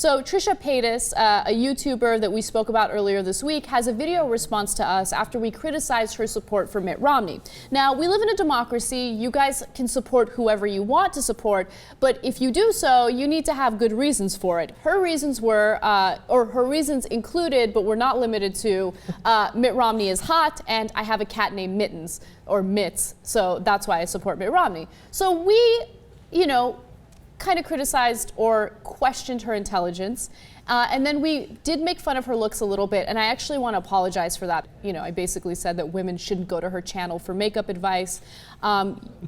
So Trisha Paytas, a YouTuber that we spoke about earlier this week, has a video response to us after we criticized her support for Mitt Romney. Now, we live in a democracy. You guys can support whoever you want to support, but if you do so, you need to have good reasons for it. Her reasons were, or her reasons included, but were not limited to, Mitt Romney is hot and I have a cat named Mittens, or Mitts, so that's why I support Mitt Romney. So we, kind of criticized or questioned her intelligence. And then we did make fun of her looks a little bit, and I actually want to apologize for that. I basically said that women shouldn't go to her channel for makeup advice.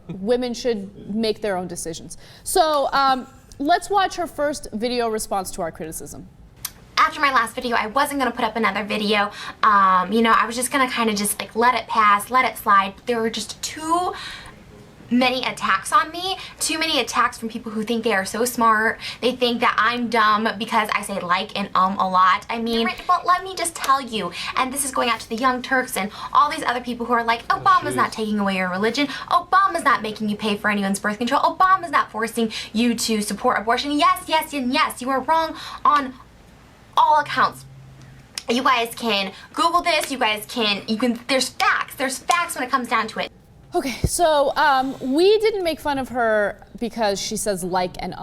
Women should make their own decisions. So let's watch her first video response to our criticism. After my last video, I wasn't going to put up another video. I was just going to kind of just like let it pass, let it slide. There were just too many attacks on me, too many attacks from people who think they are so smart. They think that I'm dumb because I say like and a lot. I mean, but let me just tell you, and this is going out to the Young Turks and all these other people who are like, Obama's not taking away your religion. Obama's not making you pay for anyone's birth control. Obama's not forcing you to support abortion. Yes, yes, and yes, you are wrong on all accounts. You guys can Google this, you can, there's facts when it comes down to it. Okay, so we didn't make fun of her because she says like and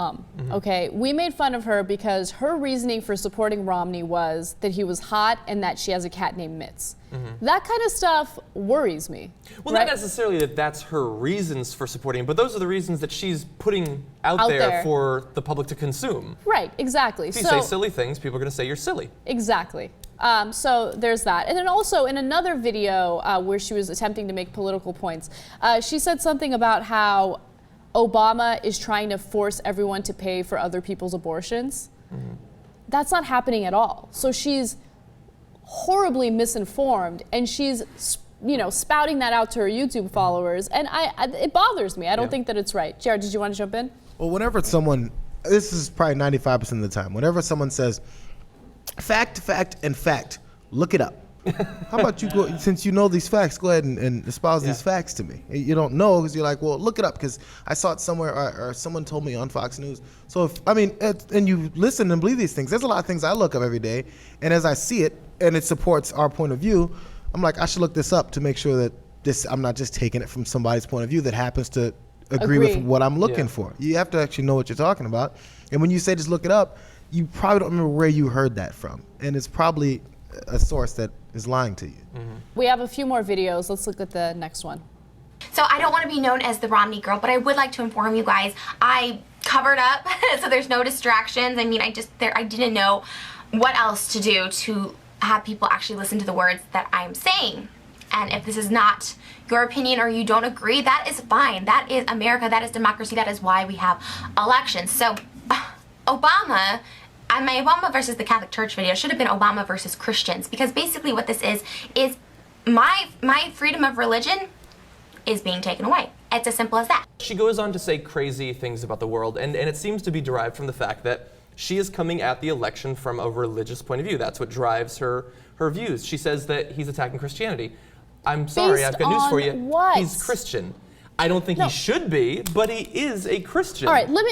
okay? We made fun of her because her reasoning for supporting Romney was that he was hot and that she has a cat named Mitts. That kind of stuff worries me. Well, not necessarily that that's her reasons for supporting him, but those are the reasons that she's putting out there for the public to consume. Right, exactly. If you say silly things, people are going to say you're silly. Exactly. So there's that. And then also in another video where she was attempting to make political points, she said something about how Obama is trying to force everyone to pay for other people's abortions. That's not happening at all. So she's horribly misinformed, and she's spouting that out to her YouTube followers, and it bothers me. I don't think that it's right. Jared, did you want to jump in? Well, whenever someone, this is probably 95% of the time, whenever someone says, fact, and fact, look it up. How about you go, since you know these facts, go ahead and espouse these facts to me. You don't know because you're like, well, look it up because I saw it somewhere or someone told me on Fox News. So and you listen and believe these things. There's a lot of things I look up every day, and as I see it and it supports our point of view, I'm like, I should look this up to make sure that I'm not just taking it from somebody's point of view that happens to agree with what I'm looking for. You have to actually know what you're talking about. And when you say just look it up, you probably don't remember where you heard that from. And it's probably a source that is lying to you. We have a few more videos. Let's look at the next one. So I don't want to be known as the Romney girl, but I would like to inform you guys, I covered up so there's no distractions. I mean, I didn't know what else to do to have people actually listen to the words that I'm saying. And if this is not your opinion or you don't agree, that is fine. That is America, that is democracy, that is why we have elections. So Obama, my Obama versus the Catholic Church video should have been Obama versus Christians, because basically what this is my freedom of religion is being taken away. It's as simple as that. She goes on to say crazy things about the world, and it seems to be derived from the fact that she is coming at the election from a religious point of view. That's what drives her views. She says that he's attacking Christianity. I'm sorry, I've got news for you. What? He's Christian. I don't think he should be, but he is a Christian. All right, let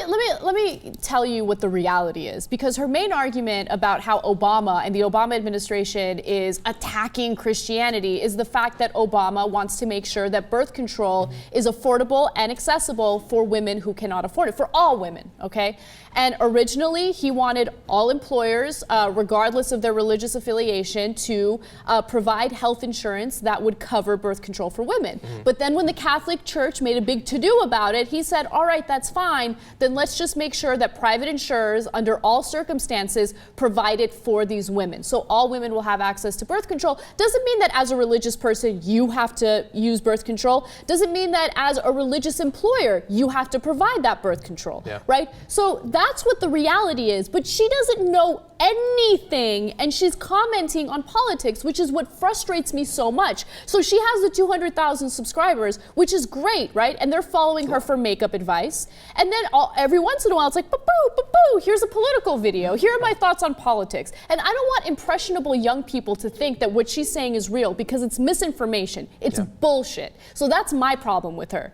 me tell you what the reality is, because her main argument about how Obama and the Obama administration is attacking Christianity is the fact that Obama wants to make sure that birth control is affordable and accessible for women who cannot afford it, for all women, okay? And originally, he wanted all employers, regardless of their religious affiliation, to provide health insurance that would cover birth control for women. But then when the Catholic Church made a big to-do about it, he said, all right, that's fine, then let's just make sure that private insurers, under all circumstances, provide it for these women. So all women will have access to birth control. Doesn't mean that as a religious person, you have to use birth control. Doesn't mean that as a religious employer, you have to provide that birth control, right? So that's what the reality is, but she doesn't know anything, and she's commenting on politics, which is what frustrates me so much. So she has the 200,000 subscribers, which is great, right? And they're following her for makeup advice. And then every once in a while, it's like, boo, here's a political video. Here are my thoughts on politics. And I don't want impressionable young people to think that what she's saying is real, because it's misinformation. It's bullshit. So that's my problem with her.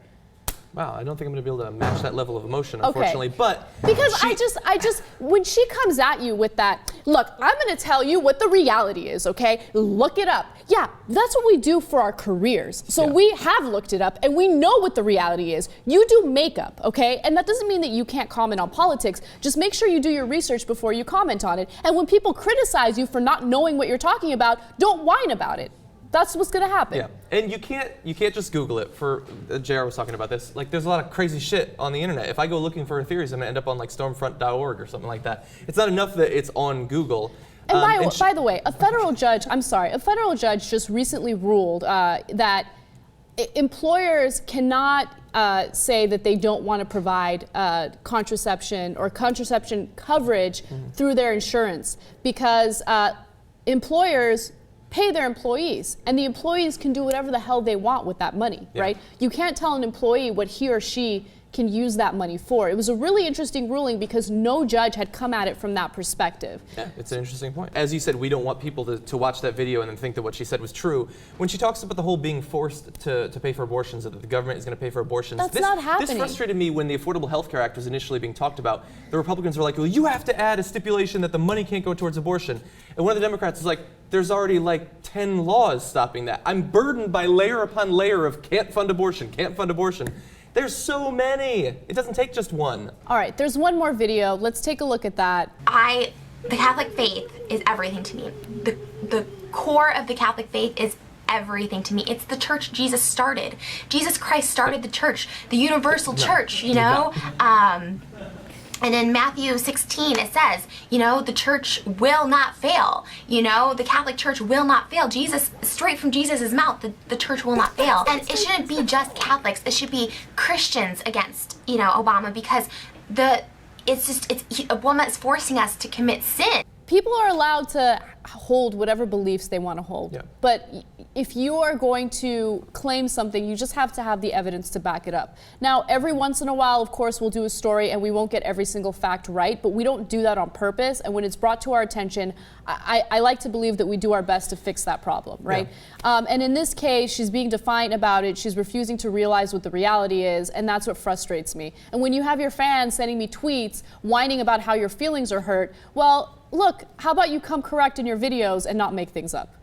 Wow, I don't think I'm going to be able to match that level of emotion, Okay. unfortunately. But Because she- I just, when she comes at you with that, look, I'm gonna tell you what the reality is, okay? Look it up. Yeah, that's what we do for our careers. So Yeah. we have looked it up and we know what the reality is. You do makeup, okay? And that doesn't mean that you can't comment on politics. Just make sure you do your research before you comment on it. And when people criticize you for not knowing what you're talking about, don't whine about it. That's what's gonna happen. Yeah, and you can't just Google it. For JR was talking about this. Like, there's a lot of crazy shit on the internet. If I go looking for theories, I'm gonna end up on like Stormfront.org or something like that. It's not enough that it's on Google. And And by the way, a federal judge just recently ruled that employers cannot say that they don't want to provide contraception or contraception coverage through their insurance because employers pay their employees, and the employees can do whatever the hell they want with that money, Yeah. right? You can't tell an employee what he or she can use that money for. It was a really interesting ruling because no judge had come at it from that perspective. Yeah, it's an interesting point. As you said, we don't want people to watch that video and then think that what she said was true. When she talks about the whole being forced to pay for abortions, that the government is going to pay for abortions, That's not happening. This frustrated me when the Affordable Health Care Act was initially being talked about. The Republicans were like, well, you have to add a stipulation that the money can't go towards abortion. And one of the Democrats is like, there's already like 10 laws stopping that. I'm burdened by layer upon layer of can't fund abortion, can't fund abortion. There's so many. It doesn't take just one. All right, there's one more video. Let's take a look at that. The Catholic faith is everything to me. The core of the Catholic faith is everything to me. It's the church Jesus started. Jesus Christ started the church, the universal church, you know? And in Matthew 16, it says, you know, the church will not fail. You know, the Catholic Church will not fail. Jesus, straight from Jesus' mouth, the church will not fail. And it shouldn't be just Catholics. It should be Christians against, you know, Obama, because Obama is forcing us to commit sin. People are allowed to hold whatever beliefs they want to hold. Yeah. But if you are going to claim something, you just have to have the evidence to back it up. Now, every once in a while, of course, we'll do a story and we won't get every single fact right, but we don't do that on purpose. And when it's brought to our attention, I like to believe that we do our best to fix that problem, right? Yeah. And in this case, she's being defiant about it. She's refusing to realize what the reality is, and that's what frustrates me. And when you have your fans sending me tweets whining about how your feelings are hurt, well, look, how about you come correct in your videos and not make things up?